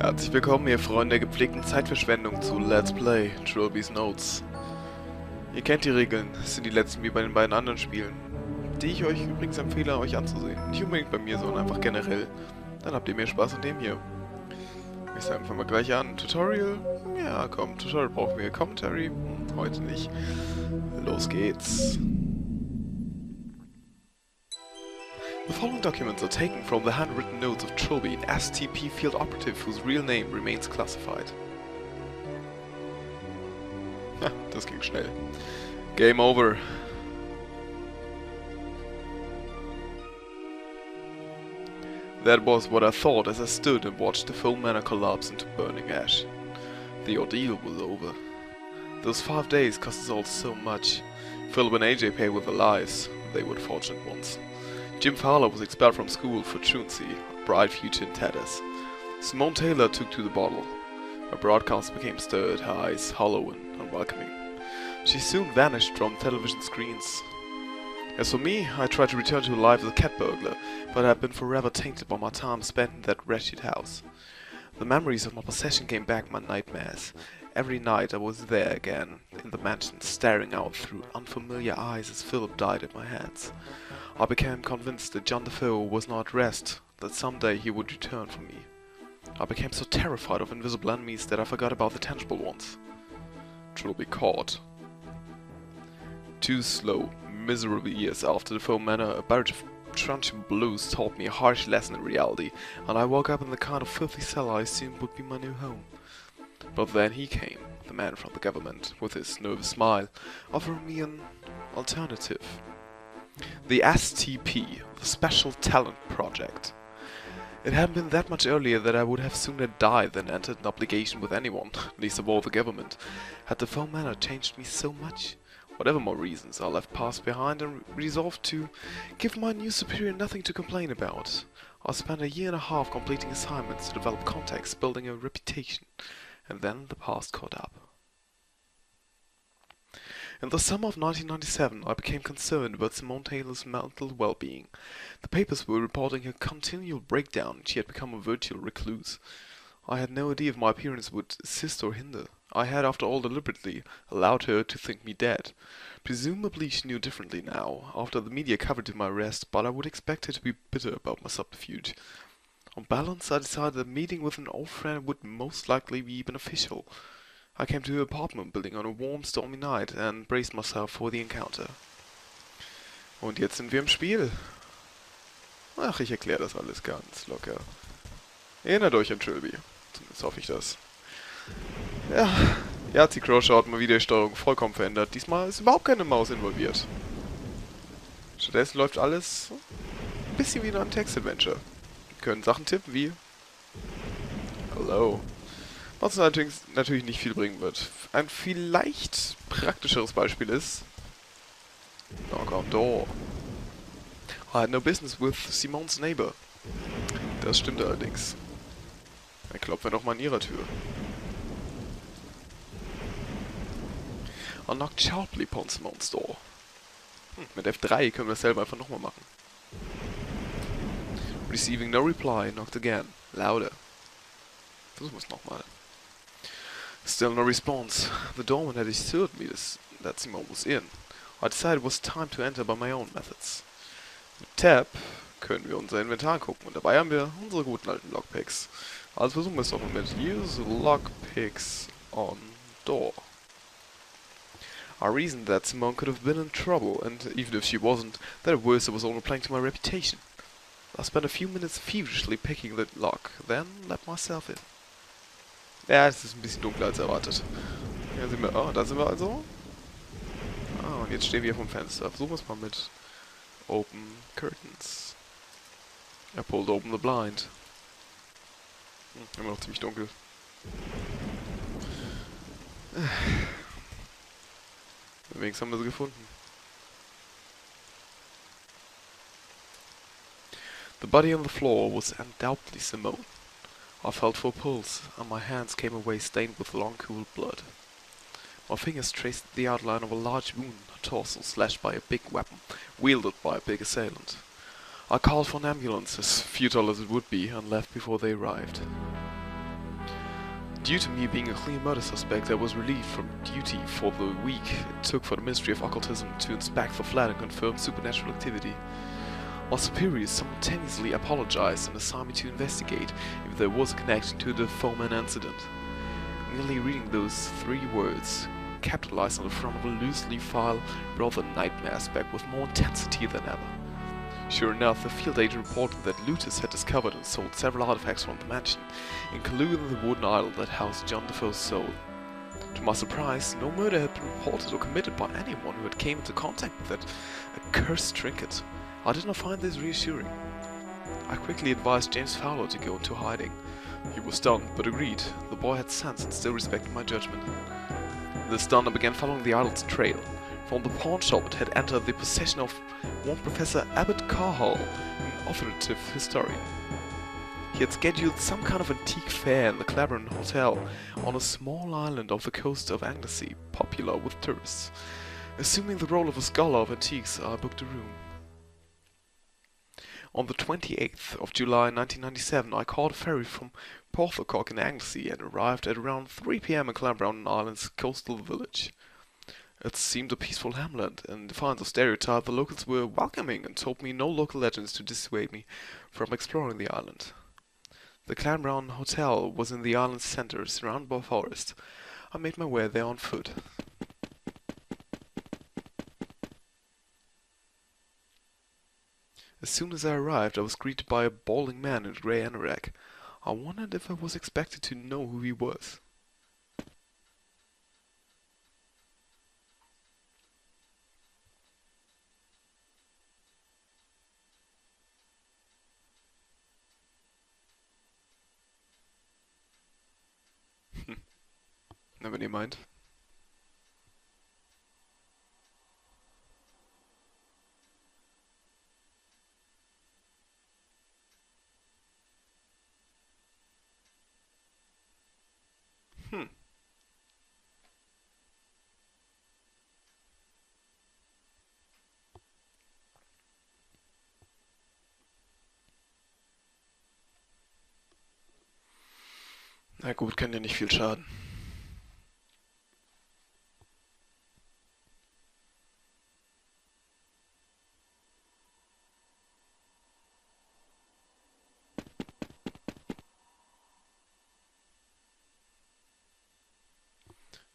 Herzlich willkommen, ihr Freunde der gepflegten Zeitverschwendung zu Let's Play Trilby's Notes. Ihr kennt die Regeln, es sind die letzten wie bei den beiden anderen Spielen, die ich euch übrigens empfehle, euch anzusehen. Nicht unbedingt bei mir, sondern einfach generell. Dann habt ihr mehr Spaß an dem hier. Ich sage fangen wir gleich an. Tutorial? Ja, komm, Tutorial brauchen wir. Commentary? Heute nicht. Los geht's. The following documents are taken from the handwritten notes of Trilby, an STP field operative whose real name remains classified. Ja, das ging schnell. Game over. That was what I thought as I stood and watched the full manor collapse into burning ash. The ordeal was over. Those 5 days cost us all so much. Philip and AJ paid with their lives. They were the fortunate ones. Jim Fowler was expelled from school for truancy, a bright future in tatters. Simone Taylor took to the bottle. Her broadcast became stirred, her eyes hollow and unwelcoming. She soon vanished from television screens. As for me, I tried to return to life as a cat burglar, but I had been forever tainted by my time spent in that wretched house. The memories of my possession came back in my nightmares. Every night I was there again, in the mansion, staring out through unfamiliar eyes as Philip died at my hands. I became convinced that John Defoe was not at rest, that someday he would return for me. I became so terrified of invisible enemies that I forgot about the tangible ones. Trilby caught. 2 slow, miserable years after the Defoe Manor, a barrage of truncheon blues taught me a harsh lesson in reality, and I woke up in the kind of filthy cell I assumed would be my new home. But then he came, the man from the government, with his nervous smile, offering me an alternative. The STP, the Special Talent Project. It hadn't been that much earlier that I would have sooner died than entered an obligation with anyone, least of all the government. Had the Defoe Manor changed me so much? Whatever my reasons, I left past behind and resolved to give my new superior nothing to complain about. I spent a year and a half completing assignments to develop contacts, building a reputation, and then the past caught up. In the summer of 1997, I became concerned about Simone Taylor's mental well-being. The papers were reporting her continual breakdown, and she had become a virtual recluse. I had no idea if my appearance would assist or hinder. I had, after all, deliberately allowed her to think me dead. Presumably she knew differently now, after the media covered my arrest, but I would expect her to be bitter about my subterfuge. On balance, I decided that meeting with an old friend would most likely be beneficial. I came to her apartment building on a warm, stormy night and braced myself for the encounter. Und jetzt sind wir im Spiel. Ach, ich erkläre das alles ganz locker. Erinnert euch an Trilby. Zumindest hoffe ich das. Ja, Yazi Croshaw hat mal wieder die Steuerung vollkommen verändert. Diesmal ist überhaupt keine Maus involviert. Stattdessen läuft alles ein bisschen wie in einem Text-Adventure. Wir können Sachen tippen wie Hello. Was uns natürlich nicht viel bringen wird. Ein vielleicht praktischeres Beispiel ist Knock on door. I had no business with Simone's neighbor. Das stimmt allerdings. Dann klopfen wir doch mal an ihrer Tür. I knocked sharply upon Simone's door. Mit F3 können wir dasselbe einfach nochmal machen. Receiving no reply, knocked again. Louder. Versuchen wir es nochmal. Still no response. The doorman had assured me that Simone was in. I decided it was time to enter by my own methods. Mit Tab können wir unser Inventar angucken und dabei haben wir unsere guten alten Lockpicks. Also versuchen wir es doch mal mit Use Lockpicks on Door. I reasoned that Simone could have been in trouble, and even if she wasn't, that at worst it was only playing to my reputation. I spent a few minutes feverishly picking the lock, then let myself in. Ja, es ist ein bisschen dunkler als erwartet. Hier sind wir, da sind wir also. Und jetzt stehen wir vom Fenster. Versuchen wir es mal mit Open Curtains. I pulled open the blind. Immer noch ziemlich dunkel. Wenigstens haben wir sie gefunden. The body on the floor was undoubtedly Simone. I felt for a pulse, and my hands came away stained with long cool blood. My fingers traced the outline of a large wound, a torso slashed by a big weapon, wielded by a big assailant. I called for an ambulance, as futile as it would be, and left before they arrived. 'Twas a long, dark night. The Due to me being a clear murder suspect, I was relieved from duty for the week it took for the Ministry of Occultism to inspect the flat and confirm supernatural activity. My superiors simultaneously apologized and assigned me to investigate if there was a connection to the Foreman incident. Merely reading those 3 words, capitalized on the front of a loose leaf file, brought the nightmare aspect with more intensity than ever. Sure enough, the field agent reported that looters had discovered and sold several artifacts from the mansion, including the wooden idol that housed John Defoe's soul. To my surprise, no murder had been reported or committed by anyone who had came into contact with that accursed trinket. I did not find this reassuring. I quickly advised James Fowler to go into hiding. He was stunned, but agreed. The boy had sense and still respected my judgment. This done, I began following the idol's trail. From the pawn shop it had entered the possession of one Professor Abbott Carhall, an authoritative historian. He had scheduled some kind of antique fair in the Clavering Hotel on a small island off the coast of Anglesey, popular with tourists. Assuming the role of a scholar of antiques, I booked a room. On the 28th of July 1997, I caught a ferry from Porthacock in Anglesey and arrived at around 3 p.m. in Clambrowne Island's coastal village. It seemed a peaceful hamlet. In defiance of stereotype, the locals were welcoming and told me no local legends to dissuade me from exploring the island. The Clambrowne Hotel was in the island's center, surrounded by forest. I made my way there on foot. As soon as I arrived, I was greeted by a balding man in a grey anorak. I wondered if I was expected to know who he was. Never any mind. Hmm. Na gut, kann ja nicht viel schaden.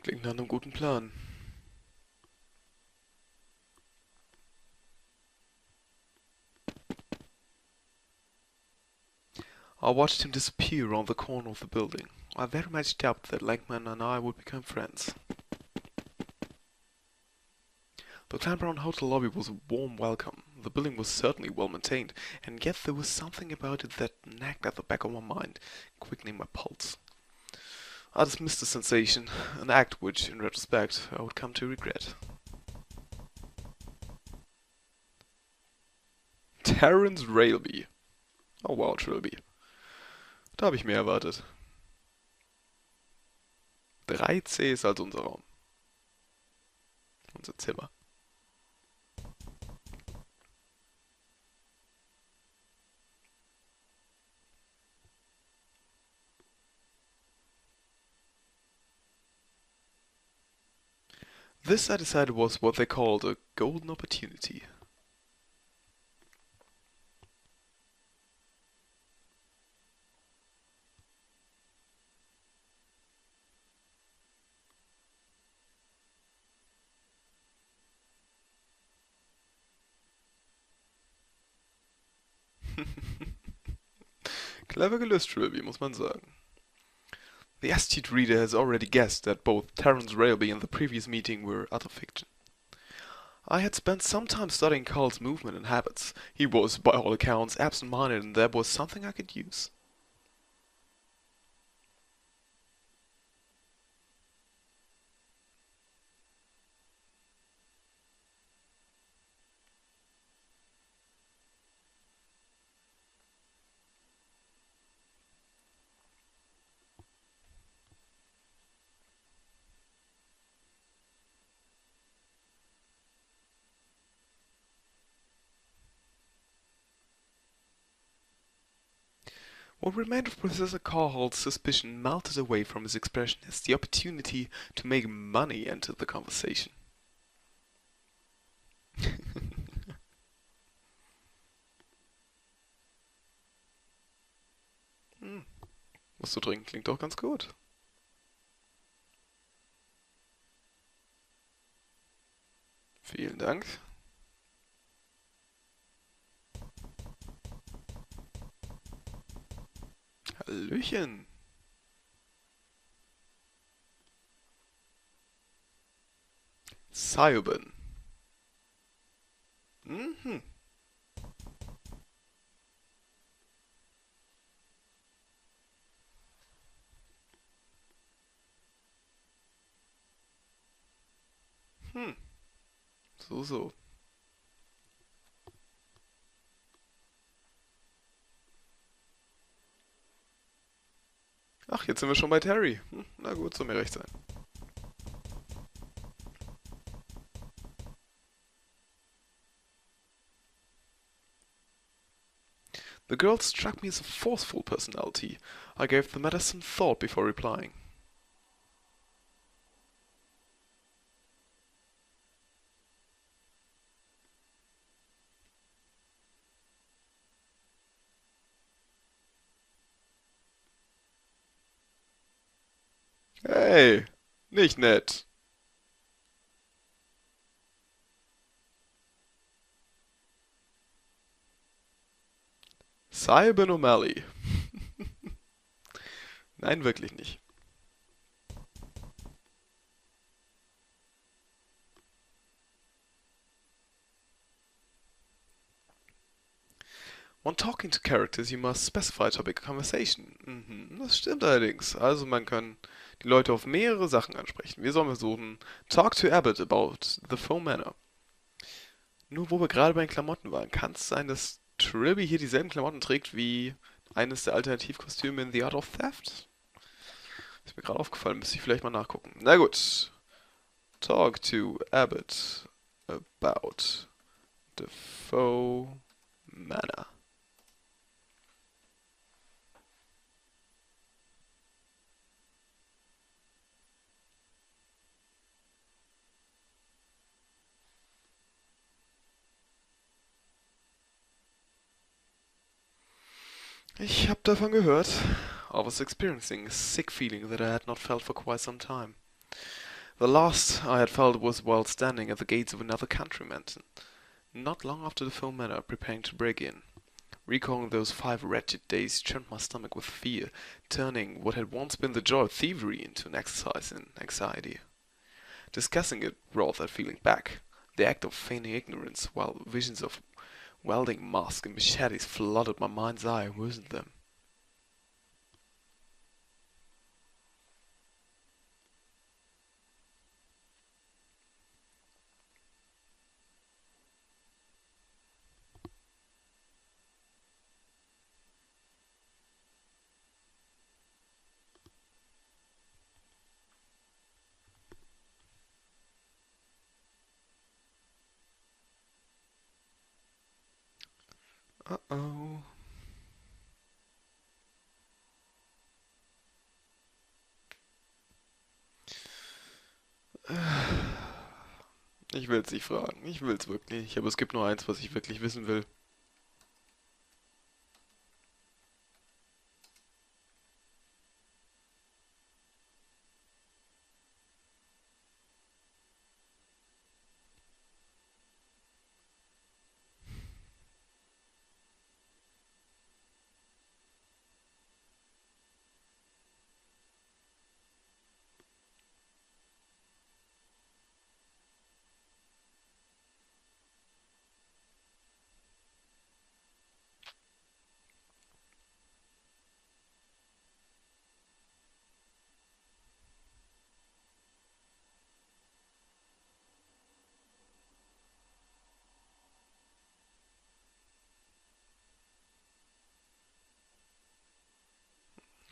Klingt nach einem guten Plan. I watched him disappear around the corner of the building. I very much doubted that Langman and I would become friends. The Clambrowne Hotel lobby was a warm welcome. The building was certainly well maintained, and yet there was something about it that nagged at the back of my mind, quickening my pulse. I dismissed the sensation, an act which, in retrospect, I would come to regret. Terence Railby. Oh wow, Trilby. Da habe ich mehr erwartet. 3C ist also unser Raum. Unser Zimmer. This, I decided, was what they called a golden opportunity. Clever gelöst, Trilby, muss man sagen. The astute reader has already guessed that both Terence Railby and the previous meeting were utter fiction. I had spent some time studying Carl's movement and habits. He was, by all accounts, absent-minded, and there was something I could use. What remained of Professor Carhall's suspicion melted away from his expression as the opportunity to make money entered the conversation. Was zu trinken klingt doch ganz gut. Vielen Dank. Hallöchen. Cyoben. Mhm. Hm. So, so. Ach, jetzt sind wir schon bei Terry. Na gut, soll mir recht sein. The girl struck me as a forceful personality. I gave the matter some thought before replying. Hey, nicht nett. Cyoben O'Malley. Nein, wirklich nicht. When talking to characters, you must specify topic of conversation. Das stimmt allerdings. Also man kann die Leute auf mehrere Sachen ansprechen. Wir sollen versuchen, talk to Abbott about the Foam Manor. Nur wo wir gerade bei den Klamotten waren, kann es sein, dass Trilby hier dieselben Klamotten trägt wie eines der Alternativkostüme in The Art of Theft? Ist mir gerade aufgefallen, müsste ich vielleicht mal nachgucken. Na gut. Talk to Abbott about the Foam Manor. Ich habe davon gehört. I was experiencing a sick feeling that I had not felt for quite some time. The last I had felt was while standing at the gates of another countryman, not long after the Foam Manor, preparing to break in. Recalling those 5 wretched days churned my stomach with fear, turning what had once been the joy of thievery into an exercise in anxiety. Discussing it brought that feeling back, the act of feigning ignorance, while visions of welding masks and machetes flooded my mind's eye and worsened them. Uh-oh. Ich will's nicht fragen. Ich will's wirklich. Aber es gibt nur eins, was ich wirklich wissen will.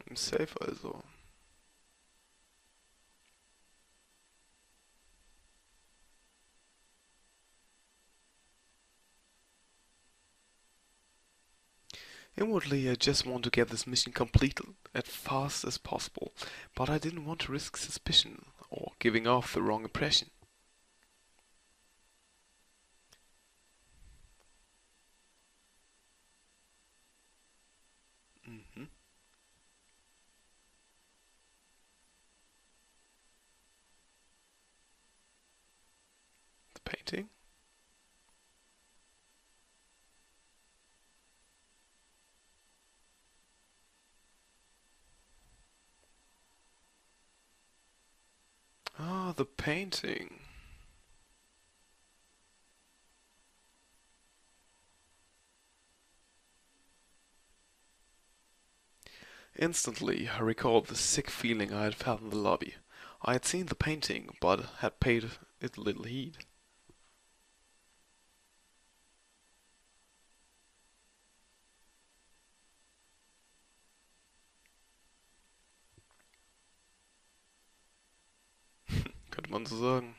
Im Safe also. Inwardly, I just want to get this mission completed as fast as possible, but I didn't want to risk suspicion or giving off the wrong impression. Hmm. The painting? Ah, the painting. Instantly, I recalled the sick feeling I had felt in the lobby. I had seen the painting, but had paid it little heed. Könnte man so sagen.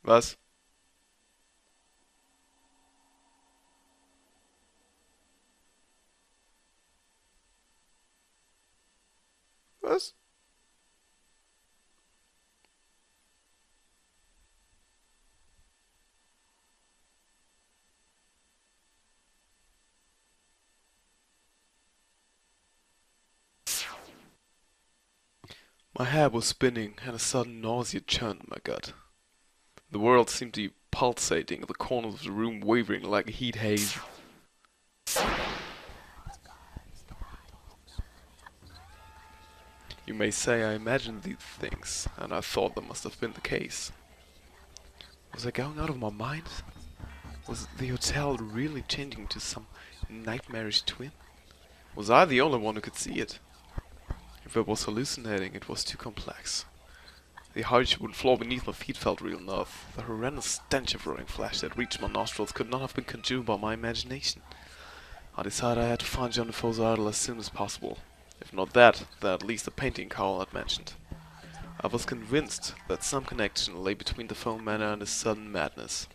Was? Was? My head was spinning, and a sudden nausea churned in my gut. The world seemed to be pulsating, the corners of the room wavering like a heat haze. You may say I imagined these things, and I thought that must have been the case. Was I going out of my mind? Was the hotel really changing to some nightmarish twin? Was I the only one who could see it? If I was hallucinating, it was too complex. The hardwood floor beneath my feet felt real enough. The horrendous stench of rotting flesh that reached my nostrils could not have been conjured by my imagination. I decided I had to find John Defoe's idol as soon as possible. If not that, then at least the painting Carl had mentioned. I was convinced that some connection lay between Defoe Manor and his sudden madness.